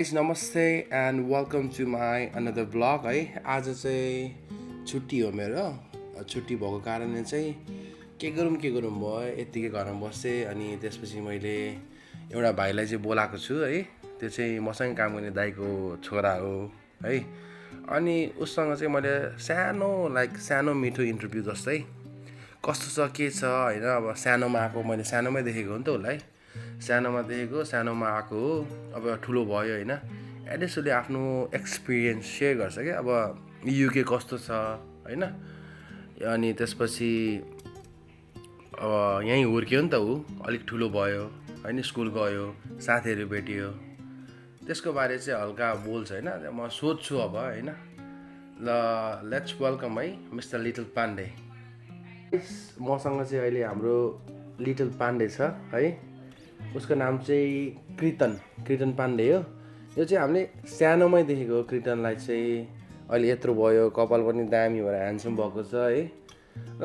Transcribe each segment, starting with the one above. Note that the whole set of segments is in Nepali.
नमस्ते and welcome to my another vlog है। आज चाहिँ छुट्टी हो मेरो। छुट्टी भएको कारणले चाहिँ के गरौँ भयो यत्तिकै घरमा बसेँ। अनि त्यसपछि मैले एउटा भाइलाई चाहिँ बोलाएको छु है। त्यो चाहिँ मसँग काम गर्ने दाइको छोरा हो है। अनि उससँग चाहिँ मैले सानो मिठो इन्टरभ्यू जस्तै कस्तो छ के छ होइन। अब सानोमा आएको मैले सानोमै देखेको हो नि त उसलाई। सानोमा देखेको सानोमा आएको हो। अब ठुलो भयो होइन। एटलिस्ट उसले आफ्नो एक्सपिरियन्स सेयर गर्छ क्या। अब युके कस्तो छ होइन। अनि त्यसपछि अब यहीँ हुर्क्यो नि त ऊ। अलिक ठुलो भयो होइन, स्कुल गयो, साथीहरू भेटियो, त्यसको बारे चाहिँ हल्का बोल्छ होइन। म सोध्छु अब होइन। ल लेट्स वेलकम है मिस्टर लिटल पाण्डे। मसँग चाहिँ अहिले हाम्रो लिटल पाण्डे छ है। उसको नाम चाहिँ कृतन पाण्डे हो। यो चाहिँ हामीले सानोमै देखेको हो कृतनलाई चाहिँ। अहिले यत्रो भयो, कपाल पनि दामी भएर ह्यान्डसम भएको छ है। र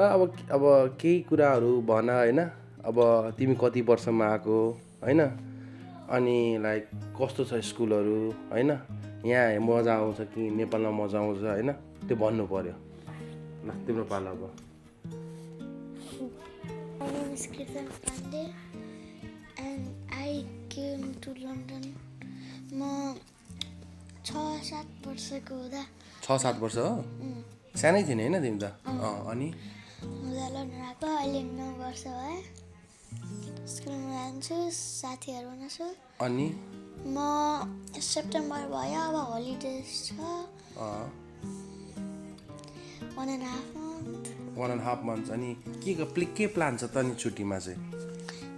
अब केही कुराहरू भन होइन। अब तिमी कति वर्षमा आएको होइन, अनि कस्तो छ स्कुलहरू होइन, यहाँ मजा आउँछ कि नेपालमा मजा आउँछ होइन, त्यो भन्नु पर्यो। ल तिम्रो पालो अब। My name is Kirtan Pandey and I came to London. म 6-7 वर्षको हुँदा 6-7 वर्ष हो। सानै थिएन होइन तिमी त। अनि हुँदा लन्डन आएको। अहिले 9 वर्ष भयो। स्कुलमा जान्छु, साथीहरू बनाउँछु। अनि म सेप्टेम्बर भयो, अब होलिडेज छ। 1.5 months। अनि के प्लान छ त नि छुट्टीमा चाहिँ?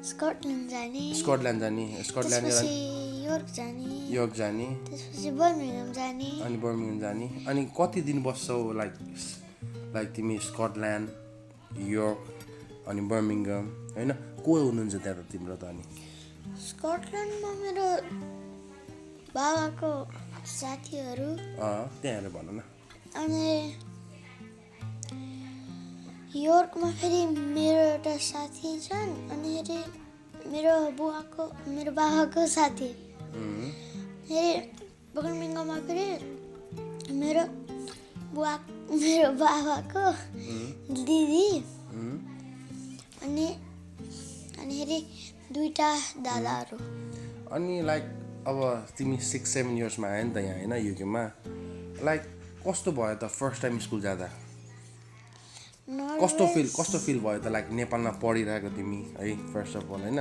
स्कटल्यान्ड जाने, त्यसपछि योर्क जाने, त्यसपछि बर्मिङहाम जाने। अनि बर्मिङहाम जाने। अनि कति दिन बस्छौ लाइक तिमी स्कटल्यान्ड, योर्क अनि बर्मिङहाम होइन? को हुनुहुन्छ त्यहाँ त तिम्रो त? अनि स्कटल्यान्डमा मेरो बाबाको साथीहरू, त्यहाँहरू भन न। अनि योर्कमा फेरि मेरो एउटा साथी छन्। अनि फेरि मेरो बाबाको साथी। फेरि बर्मिङहाममा फेरि मेरो बाबाको दिदी अनि फेरि 2टा दादाहरू। अनि अब तिमी 6-7 इयर्समा आयो नि त यहाँ होइन, युकेमा। कस्तो भयो त फर्स्ट टाइम स्कुल जाँदा? कस्तो फिल भयो त नेपालमा पढिरहेको तिमी है फर्स्ट अफ अल होइन।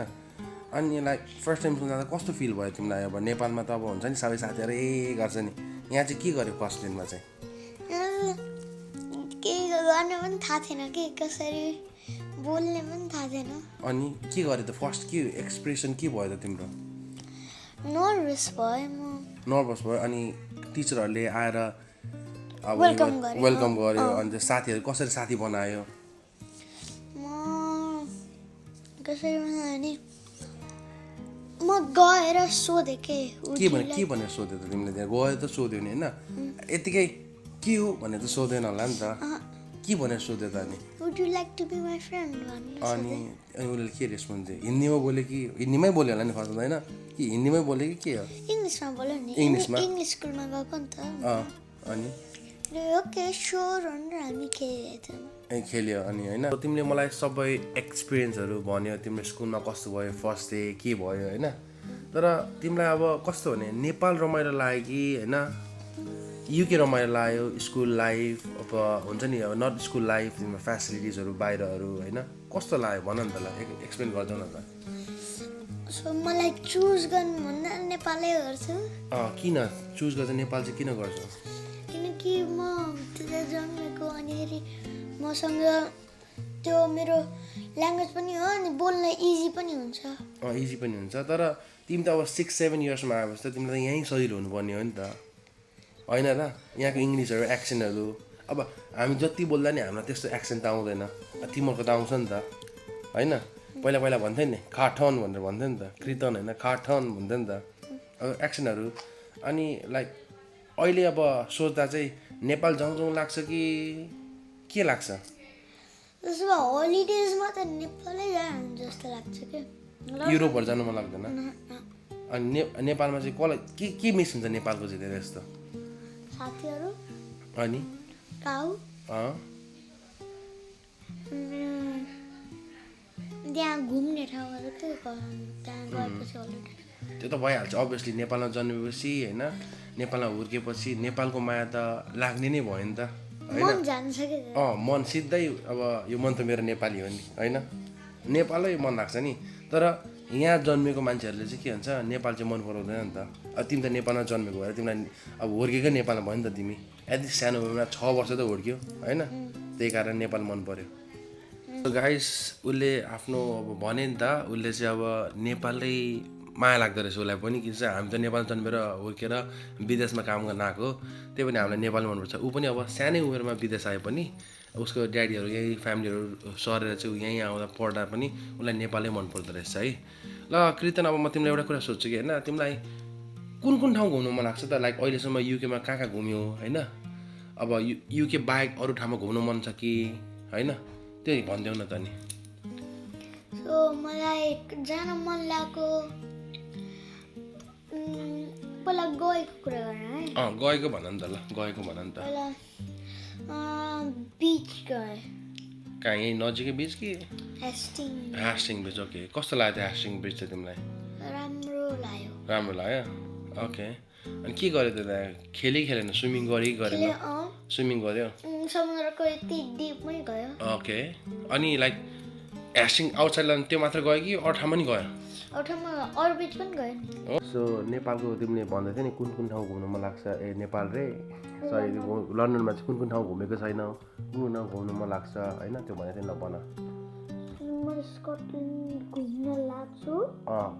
अनि फर्स्ट टाइम स्कुल जाँदा कस्तो फिल भयो तिमीलाई? अब नेपालमा त अब हुन्छ नि सबै साथीहरू गर्छ नि। यहाँ चाहिँ के गर्यो फर्स्ट दिनमा चाहिँ? केही गर्न पनि थाहा थिएन कि, कसरी बोल्ने पनि थाहा थिएन। अनि के गर्यो त फर्स्ट? के एक्सप्रेसन के भयो त तिम्रो? नर्भस भयो। अनि टिचरहरूले आएर अब वेलकम गर्यो। अनि साथीहरू कसरी साथी बनायो? कसरी बनायो भने म गएर सोधेँ के भनेर सोध्यो त तिमीले? त्यहाँ गयो त सोध्यो नि होइन, यतिकै के हो भनेर त सोधेन होला नि त। के भनेर सोध्यो त? अनि Would you like to be my friend? अनि उसले के रेस्पोन्स दियो? हिन्दीमा बोल्यो कि हिन्दीमै बोल्यो होला नि फर्स्टमा होइन? कि हिन्दीमै बोल्यो कि के हो? इङ्ग्लिसमा बोल्यो नि। इङ्ग्लिस स्कुलमा गएको नि त। अनि ओके स्योर भनेर हामी खेल्यो। अनि होइन तिमीले मलाई सबै एक्सपिरियन्सहरू भन्यो। तिम्रो स्कुलमा कस्तो भयो, फर्स्ट डे के भयो होइन। तर तिमीलाई अब कस्तो भने नेपाल रमाइलो लाग्यो कि होइन युके रमाइलो लाग्यो? स्कुल लाइफ अब हुन्छ नि, अब नट स्कुल लाइफ, तिम्रो फेसिलिटिजहरू बाहिरहरू होइन कस्तो लाग्यो भन नि त। एक्सप्लेन गरिदेऊ न त। सो मलाई चुज गर्नु भन्दा नेपालै गर्छु। किन चुज गर्छ? नेपाल चाहिँ किन गर्छौ? किनकि म त्यता जन्मेको, अनि फेरि मसँग त्यो मेरो ल्याङ्ग्वेज पनि हो, अनि बोल्न इजी पनि हुन्छ। इजी पनि हुन्छ। तर तिमी त अब 6-7 इयर्समा आएपछि त तिमीलाई त यहीँ सजिलो हुनुपर्ने हो नि त होइन र? यहाँको इङ्ग्लिसहरू एक्सेन्टहरू अब हामी जति बोल्दा नि हामीलाई त्यस्तो एक्सेन्ट त आउँदैन। तिमीहरूको त आउँछ नि त होइन। पहिला भन्थ्यो नि खाठन भनेर भन्थ्यो नि त, कृतन होइन खाठन भन्थ्यो नि त अब एक्सेन्टहरू। अनि अहिले अब सोच्दा चाहिँ नेपाल जाउँ लाग्छ कि के लाग्छ? त्यसो भए होलिडेजमा त नेपालै जानु जस्तो लाग्छ क्या। युरोपहरू जानु मन लाग्दैन? अनि नेपालमा चाहिँ कसलाई के मिस हुन्छ नेपालको चाहिँ धेरै जस्तो साथीहरू अनि गाउँ अँ त्यहाँ घुम्ने ठाउँहरू त्यहाँ गएपछि हलिडे त्यो त भइहाल्छ अभियसली नेपालमा जन्मेपछि होइन नेपालमा हुर्केपछि नेपालको माया त लाग्ने नै भयो नि त मन जान्छ कि मन सिधै अब यो मन त मेरो नेपाली हो नि होइन नेपालै मन लाग्छ नि तर यहाँ जन्मेको मान्छेहरूले चाहिँ के भन्छ नेपाल चाहिँ मन पराउँदैन नि त अब तिमी त नेपालमा जन्मेको भएर तिमीलाई अब हुर्केकै नेपालमा भयो नि त तिमी यति सानो उमेरमा 6 वर्ष त हुर्क्यो होइन त्यही कारण नेपाल मन पर्यो गाइस उसले आफ्नो अब भने नि त उसले चाहिँ अब नेपालै माया लाग्दो रहेछ उसलाई पनि किन चाहिँ हामी त नेपाल जन्मेर हुर्केर विदेशमा काम गर्न आएको त्यही पनि हामीलाई नेपाल मनपर्छ ऊ पनि अब सानै उमेरमा विदेश आए पनि उसको ड्याडीहरू यहीँ फ्यामिलीहरू सरेर चाहिँ ऊ यहीँ आउँदा पढ्दा पनि उसलाई नेपालै मनपर्दो रहेछ है ल कृतन अब म तिमीलाई एउटा कुरा सोध्छु कि होइन तिमीलाई कुन ठाउँ घुम्नु मन लाग्छ त लाइक अहिलेसम्म युकेमा कहाँ घुम्यो होइन अब युके बाहेक अरू ठाउँमा घुम्नु मन छ कि होइन त्यही भनिदेऊ न त नि सो मलाई जान मन लागेको पहिला गएको कुरा गरेँ है गएको भन नि त ल गएको भन नि त पहिला बिच गएँ कहाँ यहीँ नजिकै बिच कि ह्यास्टिङ ब्रिज ओके कस्तो लाग्यो त्यो ह्यास्टिङ ब्रिज चाहिँ तिमीलाई राम्रो लाग्यो ओके अनि के गर्यो त त्यहाँ खेलेन स्विमिङ गऱ्यो कि गरेन स्विमिङ गर्यो समुद्रको यति डिपमै गयो ओके अनि लाइक ह्यास्टिङ आउटसाइड लन्डन त्यो मात्र गयो कि अरू ठाउँमा पनि गयो अरू बिच पनि गयो सो नेपालको तिमीले भन्दै थियो नि कुन ठाउँ घुम्नु मन लाग्छ ए नेपाल रे सरी लन्डनमा चाहिँ कुन ठाउँ घुमेको छैन कुन ठाउँ घुम्नु मन लाग्छ होइन त्यो भनेको थिएँ नभन म स्कटल्यान्ड घुम्न लाग्छु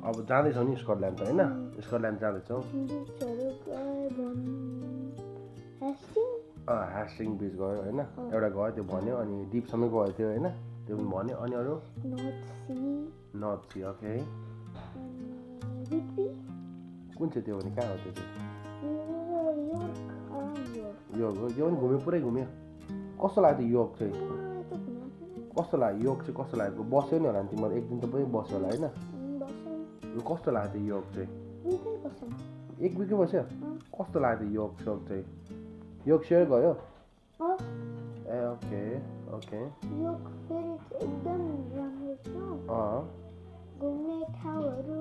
अब जाँदैछौ नि स्कटल्यान्ड त होइन स्कटल्यान्ड जाँदैछौ ह्यास्टिङ बिच गयो होइन एउटा गयो त्यो भन्यो अनि डिपसम्मै गयो थियो होइन त्यो पनि भन्यो अनि अरू नर्थ सी ओके कुन चाहिँ त्यो भने कहाँ हो त्यो चाहिँ यो पनि घुम्यो पुरै घुम्यो कस्तो लाग्यो त्यो योग चाहिँ कस्तो लाग्यो योग चाहिँ कस्तो लाग्यो बस्यो नि होला नि तिमीहरू एक दिन त पनि बस्यो होला होइन कस्तो लाग्यो त्यो योग चाहिँ एक विकै बस्यो कस्तो लाग्यो त्यो योग चाहिँ योग सेयर गयो ए ओके ओके एकदम राम्रो छ घुम्ने ठाउँहरू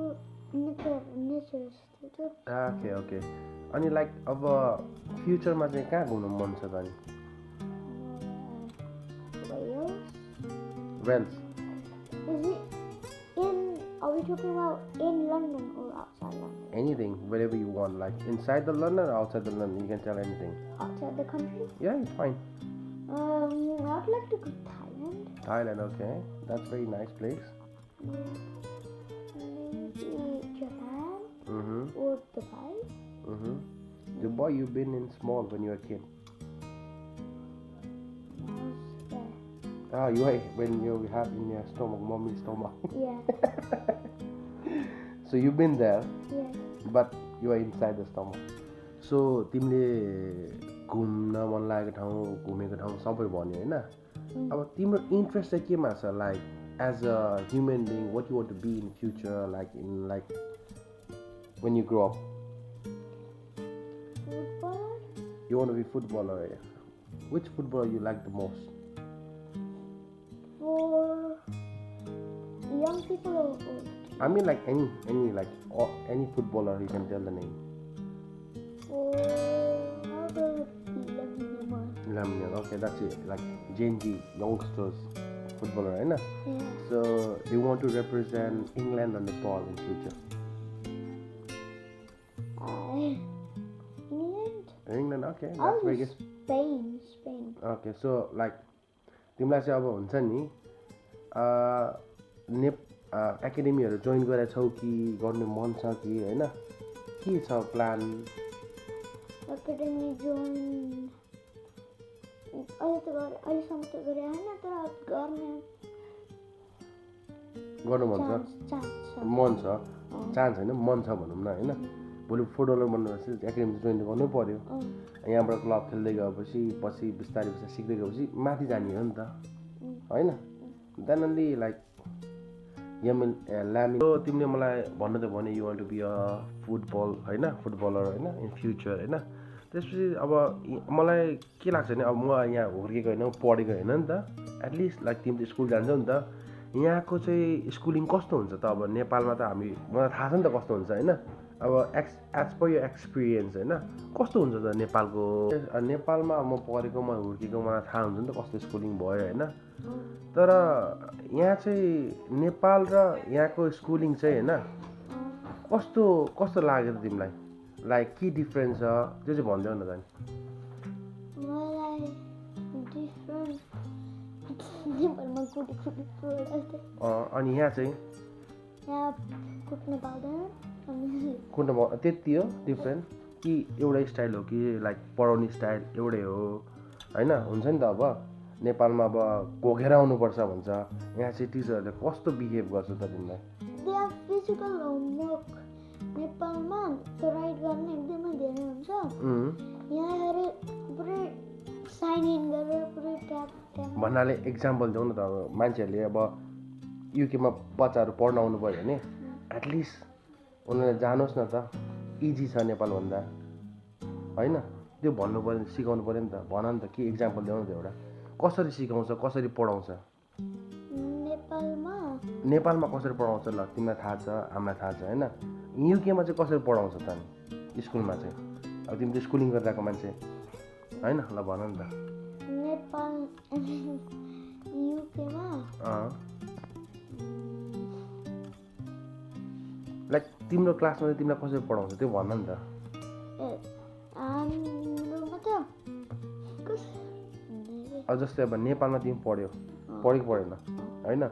ओके ओके अनि लाइक अब फ्युचरमा चाहिँ कहाँ घुम्नु मन छ त अनि Wales Are we talking about in London or outside London? Anything, wherever you want, like inside the London or outside the London, you can tell anything. Outside the country? Yeah, it's fine. I'd like to go to Thailand. Thailand, okay. That's a very nice place. Maybe Japan or Dubai. Dubai, you've been in small when you were a kid. You when you have in your stomach, mommy's stomach. Yeah. So you've been there. Yeah. But you are inside the stomach. So तिमीले घुम्न मन लागेको ठाउँ घुमेको ठाउँ सबै भन्यो होइन अब तिम्रो इन्ट्रेस्ट चाहिँ केमा छ like as a human being what you want to be in future like in like when you grow up? Footballer? You want to be footballer? Which footballer you like the most? For young people or old? I mean like any like any footballer you can tell the name. For how about Lamine Yamal? Lamine Yamal, okay, that's it. Like Gen Z youngsters footballer, right? Yeah. So they want to represent England on the ball in future. England, okay, that's very good. Spain. Okay, so like तिमीलाई चाहिँ अब हुन्छ नि एकाडेमीहरू जोइन गरेर छौ कि गर्नु मन छ कि होइन के छ प्लान एकाडेमी जोइन अहिलेसम्म त गरे होइन तर गर्नु मन छ चान्स होइन मन छ भनौँ न होइन भोलि फुटबलर बन्नुपर्छ एकाडेमी जोइन गर्नै पर्यो यहाँबाट क्लब खेल्दै गएपछि पछि बिस्तारै सिक्दै गएपछि माथि जाने हो नि त होइन देन अन्ली लाइक लामी तिमीले मलाई भन्नु त भने you want to be a footballer होइन इन फ्युचर होइन त्यसपछि अब मलाई के लाग्छ भने अब म यहाँ हुर्केको होइन पढेको होइन नि त एटलिस्ट लाइक तिमी त स्कुल जान्छौ नि त यहाँको चाहिँ स्कुलिङ कस्तो हुन्छ त अब नेपालमा त मलाई थाहा छ नि त कस्तो हुन्छ होइन अब एज पर यो एक्सपिरियन्स होइन कस्तो हुन्छ त नेपालमा म पढेको म हुर्केको मलाई थाहा हुन्छ नि त कस्तो स्कुलिङ भयो होइन तर यहाँ चाहिँ नेपाल र यहाँको स्कुलिङ चाहिँ होइन कस्तो लाग्यो त तिमीलाई लाइक के डिफ्रेन्स छ त्यो चाहिँ भनिदेऊ न त मलाई डिफ्रेन्स नेपालमा अनि यहाँ चाहिँ कुट्न पाउँदैन त्यति हो डिफ्रेन्ट कि एउटै स्टाइल हो कि लाइक पढाउने स्टाइल एउटै हो होइन हुन्छ नि त अब नेपालमा अब घोकेर आउनुपर्छ भन्छ यहाँ चाहिँ टिचरहरूले कस्तो बिहेभ गर्छ त तिमीलाई फिजिकल होमवर्क नेपालमा राइट गर्ने एकदमै धेरै हुन्छ यहाँ पुरै साइन इन गरेर पुरै ट्याप भन्नाले इक्जाम्पल देऊ न त अब मान्छेहरूले अब युकेमा बच्चाहरू पढ्न आउनु पऱ्यो भने एटलिस्ट उनीहरूले जानुहोस् न त इजी छ नेपालभन्दा होइन त्यो भन्नु पऱ्यो सिकाउनु पऱ्यो नि त भन नि त के इक्जाम्पल देऊ न त एउटा कसरी सिकाउँछ कसरी पढाउँछ नेपालमा कसरी पढाउँछ ल तिमीलाई थाहा छ हामीलाई थाहा छ होइन युकेमा चाहिँ कसरी पढाउँछ त स्कुलमा चाहिँ अब तिमी त स्कुलिङ गरिरहेको मान्छे होइन ल भन नि त नेपाल युकेमा लाइक तिम्रो क्लासमा चाहिँ तिमीलाई कसरी पढाउँछ त्यो भन नि त अब जस्तै अब नेपालमा तिमी पढेको पढेन होइन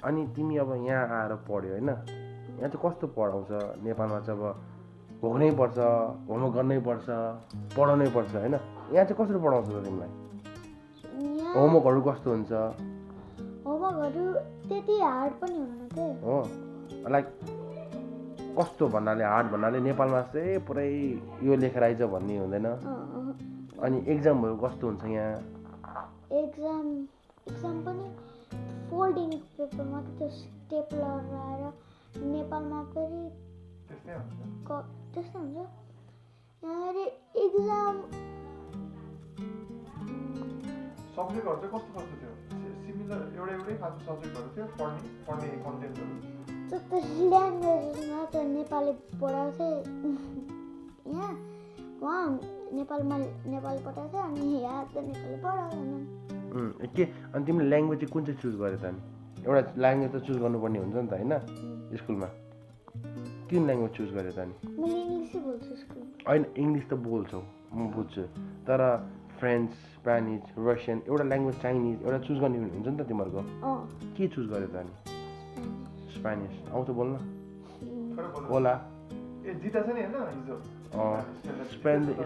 अनि तिमी अब यहाँ आएर पढ्यो होइन यहाँ चाहिँ कस्तो पढाउँछ नेपालमा चाहिँ अब भोग्नै पर्छ होमवर्क गर्नै पर्छ पढाउनै पर्छ होइन यहाँ चाहिँ कसरी पढाउँछ त तिमीलाई होमवर्कहरू कस्तो हुन्छ होमवर्कहरू त्यति हार्ड पनि हुन्न के हो लाइक कस्तो भन्नाले हार्ड भन्नाले नेपालमा चाहिँ पुरै यो लेखेर आइज भन्ने हुँदैन अनि एक्जामहरू कस्तो हुन्छ यहाँ एक्जाम पनि फोल्डिङ पेपरमा त्यो स्टेपलर लगाएर नेपालमा फेरि त्यस्तै हुन्छ यहाँ एक्जाम सब्जेक्टहरू चाहिँ कस्तो थियो सिमिलर एउटै खालको सब्जेक्टहरू थियो पढ्ने कन्टेन्टहरू जस्तो ल्याङ्ग्वेजमा त नेपाली पढाउँछ यहाँ उहाँ नेपाली पढाउँछ अनि यहाँ त नेपाली पढाउँदैन के अनि तिमीले ल्याङ्ग्वेज चाहिँ कुन चाहिँ चुज गर्यो त नि एउटा ल्याङ्ग्वेज त चुज गर्नुपर्ने हुन्छ नि त होइन स्कुलमा कुन ल्याङ्ग्वेज चुज गर्यो त नि मैले इङ्ग्लिसै बोल्छु स्कुल होइन इङ्ग्लिस त बोल्छौ म बुझ्छु तर फ्रेन्च स्पेनिस रसियन एउटा ल्याङ्ग्वेज चाइनिज एउटा चुज गर्ने हुन्छ नि त तिमीहरूको के चुज गर्यो त नि स्पेनिस आउँछ बोल्न ओला जिता छ नि होइन हिजो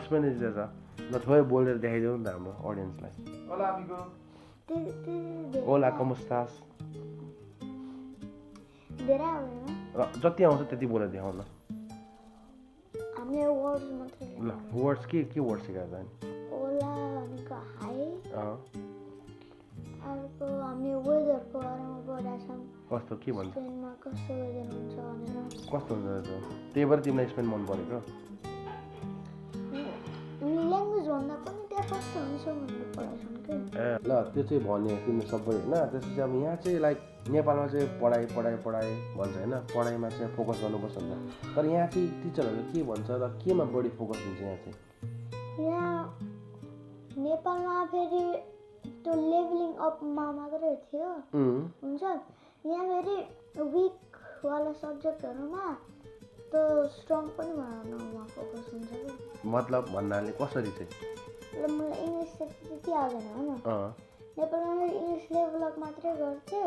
स्पेनिस जिता छ ल थोरै बोलेर देखाइदेऊ नि त हाम्रो अडियन्सलाई ओला अमिगो ओला कमो स्टास धेरै आउँदैन जति आउँछ त्यति बोलेर देखाउन हामीले वर्ड्स मात्रै ल वर्ड्स के वर्ड सिकाएर त नि ओला भनेको हाई अर्को हामीले वेदरको बारेमा पढाएको छौँ कस्तो के भन्छ स्पेनमा कस्तो वेदर हुन्छ भनेर कस्तो हुन्छ त त्यही भएर तिमीलाई स्पेन मन परेको ल्याङ्ग्वेज भन्दा पनि त्यहाँ कस्तो हुन्छ भनेर पढाउँछौँ कि ल त्यो चाहिँ भन्यो तिमीले सबै होइन त्यसपछि अब यहाँ चाहिँ लाइक नेपालमा चाहिँ पढाइ भन्छ होइन पढाइमा चाहिँ फोकस गर्नुपर्छ नि त तर यहाँ चाहिँ टिचरहरूले के भन्छ र केमा बढी फोकस हुन्छ यहाँ चाहिँ यहाँ नेपालमा फेरि त्यो लेभलिङ अपमा मात्रै थियो हुन्छ यहाँ फेरि विकवाला सब्जेक्टहरूमा त्यो स्ट्रङ पनि बनाउनुमा फोकस हुन्छ कि मतलब भन्नाले कसरी चाहिँ मलाई इङ्ग्लिस त्यति आउँदैन होइन नेपालमा इङ्ग्लिस डेभलप मात्रै गर्थे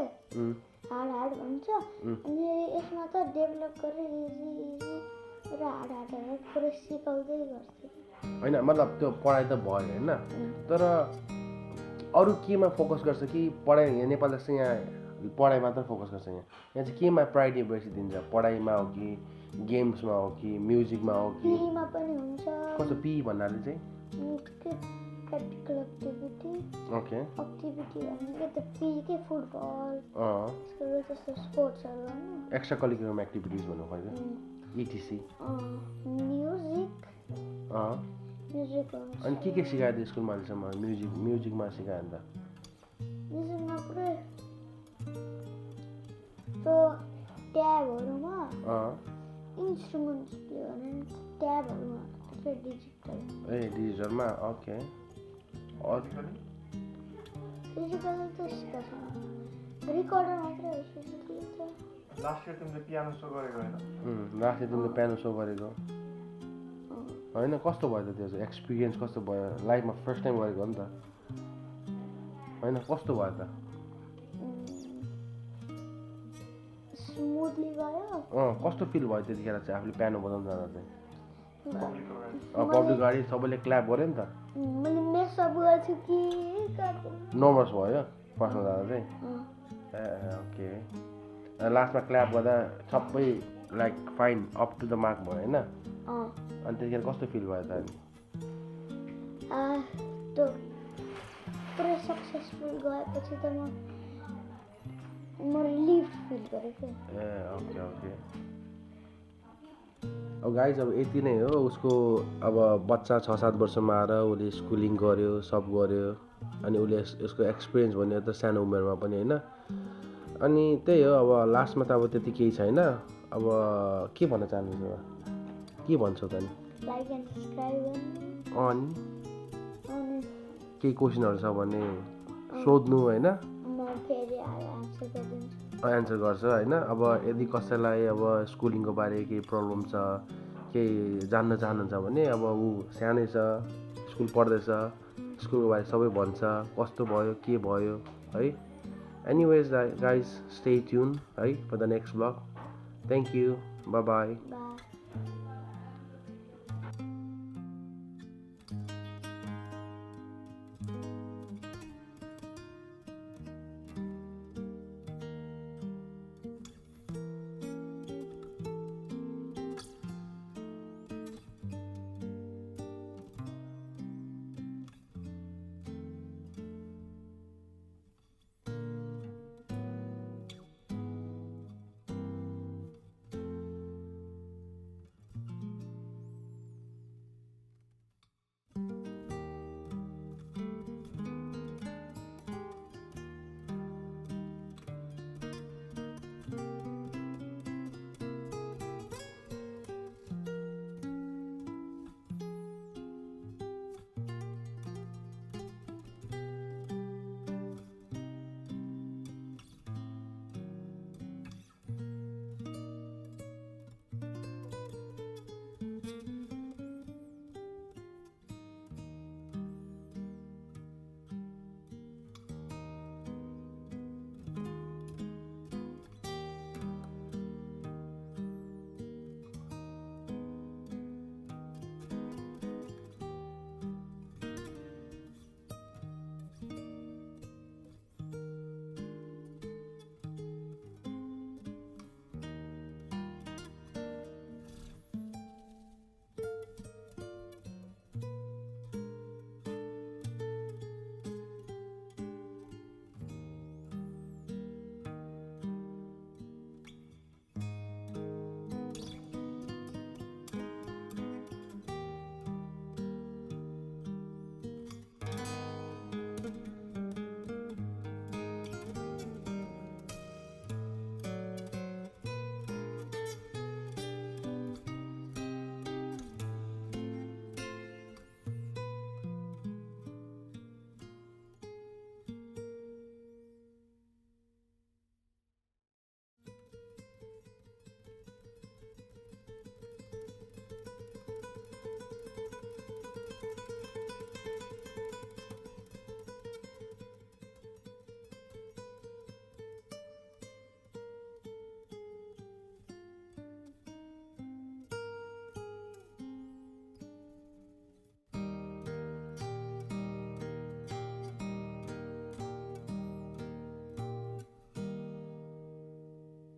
हार्ड भन्छ अनि यसमा त डेभलप गरेर इजी र हार्ड पुरै सिकाउँदै गर्थ्यो होइन मतलब त्यो पढाइ त भयो होइन तर अरू केमा फोकस गर्छ कि पढाइ यहाँ नेपाल जस्तो यहाँ पढाइ मात्र फोकस गर्छ यहाँ चाहिँ केमा प्रायोरिटी बेसी दिन्छ पढाइमा हो कि गेम्समा हो कि म्युजिकमा हो कि पीमा पनि हुन्छ कस्तो पी भन्नाले चाहिँ practical activity ओके भनेको त पी के फुटबल त्यस्तो स्पोर्ट्सहरू होइन एक्स्ट्रा करिकुलम एक्टिभिटिज भन्नु खोज्यो इटिसी म्युजिक अनि के सिकायो त स्कुलमा अहिलेसम्म म्युजिकमा सिकायो नि त म्युजिकमा पुरै त्यो ट्याबहरूमा इन्स्ट्रुमेन्ट्स के भने ट्याबहरूमा त्यो डिजिटल डिजिटलमा ओके फिजिकल त सिकाएको छैन रिकर्डर मात्रै हो फिजिकल त लास्ट इयर तिमीले पियानो सो गरेको होइन लास्ट इयर तिमीले पियानो सो गरेको होइन कस्तो भयो त त्यो चाहिँ एक्सपिरियन्स कस्तो भयो लाइफमा फर्स्ट टाइम गरेको हो नि त होइन कस्तो भयो त स्मुथली गयो कस्तो फिल भयो त्यतिखेर चाहिँ आफूले पियानो बजाउनु जाँदा चाहिँ पब्लिक पब्लिक गाडी सबैले क्ल्याप गर्यो नि त मैले मेसअप गर्छु कि नर्भस भयो फर्स्टमा जाँदा चाहिँ ए ओके लास्टमा क्ल्याप गर्दा सबै like fine up to the mark भयो होइन अनि त्यतिखेर कस्तो फिल भयो त अनि त्यो पुरै सक्सेसफुल गएपछि त म रिलिफ फिल गरेको ए ओके ओके अब गाइज अब यति नै हो उसको अब बच्चा 6-7 वर्षमा आएर उसले स्कुलिङ गर्यो सब गर्यो अनि उसले यसको एक्सपिरियन्स भन्यो त सानो उमेरमा पनि होइन अनि त्यही हो अब लास्टमा त अब त्यति केही छैन अब के भन्न चाहनुहुन्छ के भन्छौ त नि लाइक एन्ड सब्सक्राइब अनि केही क्वेसनहरू छ भने सोध्नु होइन म फेरि आन्सर गरिदिन्छु एन्सर गर्छ होइन अब यदि कसैलाई अब स्कुलिङको बारे केही प्रब्लम छ केही जान्न चाहनुहुन्छ भने अब ऊ सानै छ स्कुल पढ्दैछ स्कुलको बारे सबै भन्छ कस्तो भयो के भयो है एनिवेज गाइज स्टे ट्युन है for the next vlog thank you bye by